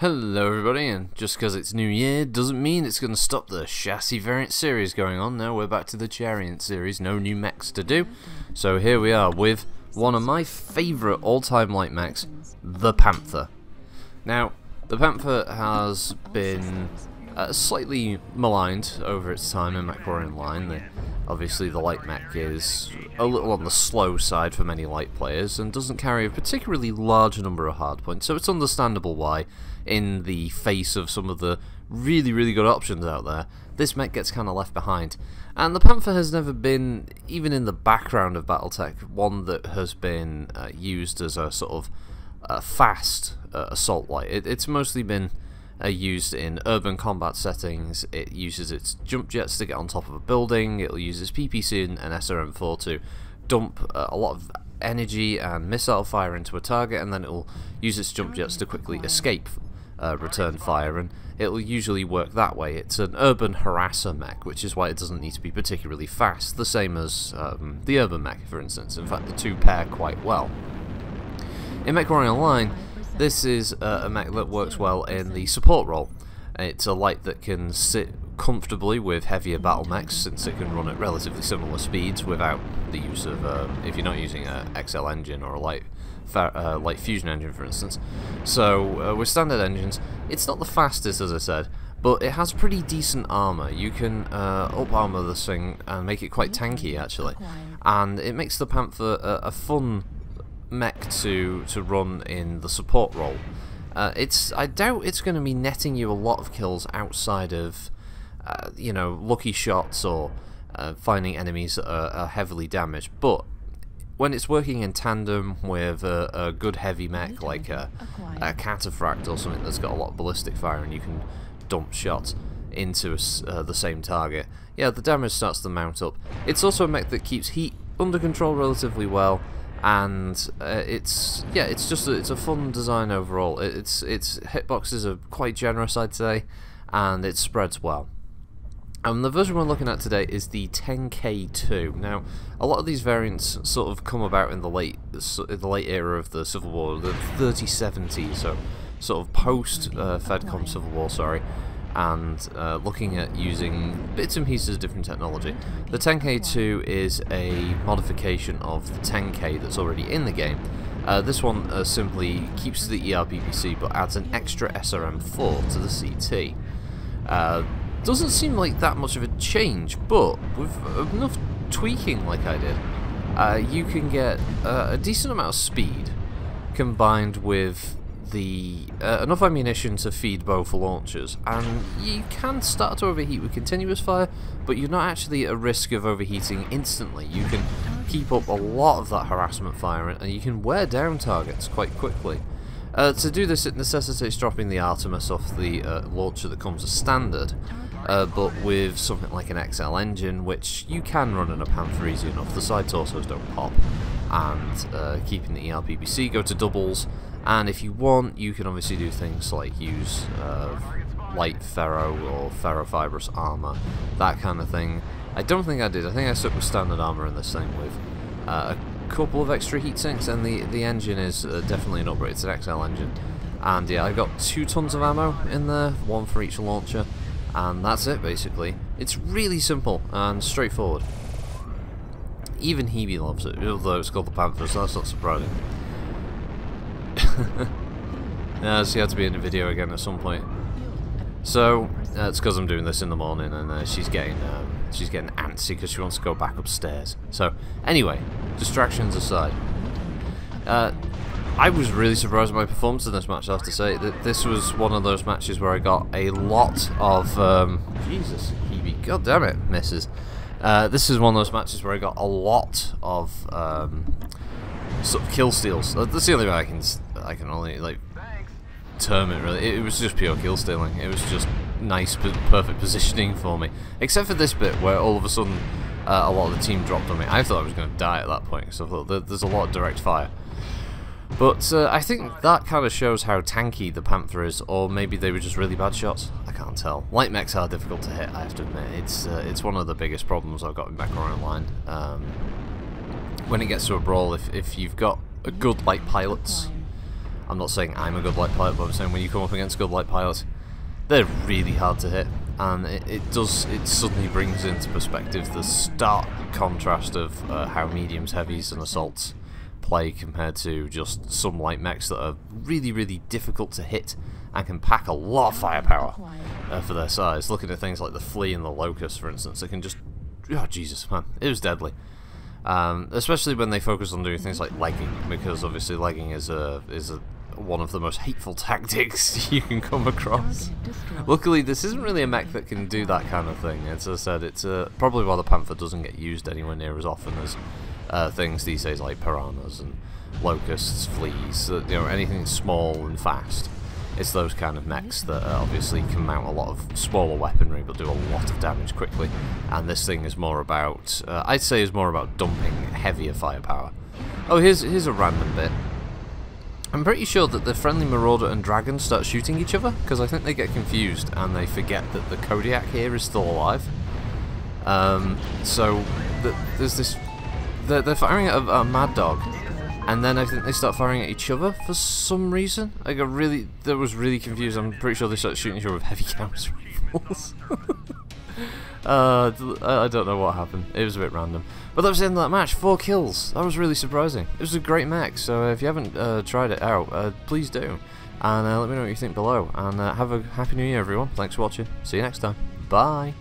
Hello everybody, and just because it's New Year doesn't mean it's going to stop the chassis variant series going on. Now we're back to the chariot series, no new mechs to do. So here we are with one of my favourite all-time light mechs, the Panther. Now, the Panther has been slightly maligned over its time in MechWarrior Online. Obviously the light mech is a little on the slow side for many light players and doesn't carry a particularly large number of hardpoints, so it's understandable why, in the face of some of the really good options out there, this mech gets kind of left behind. And the Panther has never been, even in the background of Battletech, one that has been used as a sort of fast assault light. It's mostly been used in urban combat settings. It uses its jump jets to get on top of a building. It'll use its PPC and SRM4 to dump a lot of energy and missile fire into a target, and then it'll use its jump jets to quickly escape return fire, and it'll usually work that way. It's an urban harasser mech, which is why it doesn't need to be particularly fast, the same as the urban mech, for instance. In fact, the two pair quite well. In MechWarrior Online, this is a mech that works well in the support role. It's a light that can sit comfortably with heavier battle mechs, since it can run at relatively similar speeds without the use of, if you're not using an XL engine or a light fusion engine, for instance. So with standard engines, it's not the fastest, as I said, but it has pretty decent armor. You can up armor this thing and make it quite tanky, actually, and it makes the Panther a fun mech to run in the support role. I doubt it's going to be netting you a lot of kills outside of you know, lucky shots or finding enemies that are heavily damaged, but when it's working in tandem with a good heavy mech like a Cataphract or something that's got a lot of ballistic fire and you can dump shots into the same target, yeah, the damage starts to mount up. It's also a mech that keeps heat under control relatively well, and it's a fun design overall. Its hitboxes are quite generous, I'd say, and it spreads well. The version we're looking at today is the 10K2. Now, a lot of these variants sort of come about in the late era of the Civil War, the 3070s, so sort of post Fedcom Civil War, sorry, and looking at using bits and pieces of different technology. The 10K2 is a modification of the 10K that's already in the game. This one simply keeps the ERPPC but adds an extra SRM4 to the CT. Doesn't seem like that much of a change, but with enough tweaking like I did, you can get a decent amount of speed combined with enough ammunition to feed both launchers, and you can start to overheat with continuous fire, but you're not actually at a risk of overheating instantly. You can keep up a lot of that harassment fire, and you can wear down targets quite quickly. To do this, it necessitates dropping the Artemis off the launcher that comes as standard, but with something like an XL engine, which you can run in a Panther easy enough. The side torsos don't pop, and keeping the ERPPC go to doubles, and if you want, you can obviously do things like use light ferro or ferrofibrous armor, that kind of thing. I don't think I did. I think I stuck with standard armor in this thing with a couple of extra heat sinks, and the engine is definitely an upgrade. It's an XL engine, and yeah, I got 2 tons of ammo in there, 1 for each launcher, and that's it basically. It's really simple and straightforward. Even Hebe loves it, although it's called the Panther, so that's not surprising. Yeah, she had to be in the video again at some point. So it's because I'm doing this in the morning, and she's getting antsy because she wants to go back upstairs. So anyway, distractions aside, I was really surprised by my performance in this match. I have to say that this was one of those matches where I got a lot of Jesus, Hebe, god damn it, misses. This is one of those matches where I got a lot of sort of kill steals. That's the only way I can only like term it, really. It was just pure kill stealing. It was just nice, perfect positioning for me, except for this bit where all of a sudden a lot of the team dropped on me. I thought I was going to die at that point, because I thought there's a lot of direct fire. But I think that kind of shows how tanky the Panther is, or maybe they were just really bad shots. I can't tell. Light mechs are difficult to hit, I have to admit. It's one of the biggest problems I've got in MechWarrior Online. When it gets to a brawl, if you've got a good light pilots, I'm not saying I'm a godlike pilot, but I'm saying when you come up against godlike pilots, they're really hard to hit, and it suddenly brings into perspective the stark contrast of how mediums, heavies, and assaults play compared to just some light mechs that are really, really difficult to hit and can pack a lot of firepower for their size. Looking at things like the Flea and the Locust, for instance, they can just... Oh, Jesus, man. It was deadly. Especially when they focus on doing things like legging, because obviously legging is one of the most hateful tactics you can come across. Luckily, this isn't really a mech that can do that kind of thing. As I said, it's probably why the Panther doesn't get used anywhere near as often as things these days like piranhas and locusts, fleas, you know, anything small and fast. It's those kind of mechs that obviously can mount a lot of smaller weaponry but do a lot of damage quickly. And this thing is more about, I'd say, is more about dumping heavier firepower. Oh, here's a random bit. I'm pretty sure that the friendly Marauder and Dragon start shooting each other, because I think they get confused and they forget that the Kodiak here is still alive. So there's this... They're firing at a Mad Dog, and then I think they start firing at each other for some reason. I was really confused. I'm pretty sure they started shooting each other with heavy counter rifles. I don't know what happened. It was a bit random. But that was the end of that match. 4 kills. That was really surprising. It was a great mech, so if you haven't tried it out, please do. And let me know what you think below. And have a Happy New Year, everyone. Thanks for watching. See you next time. Bye.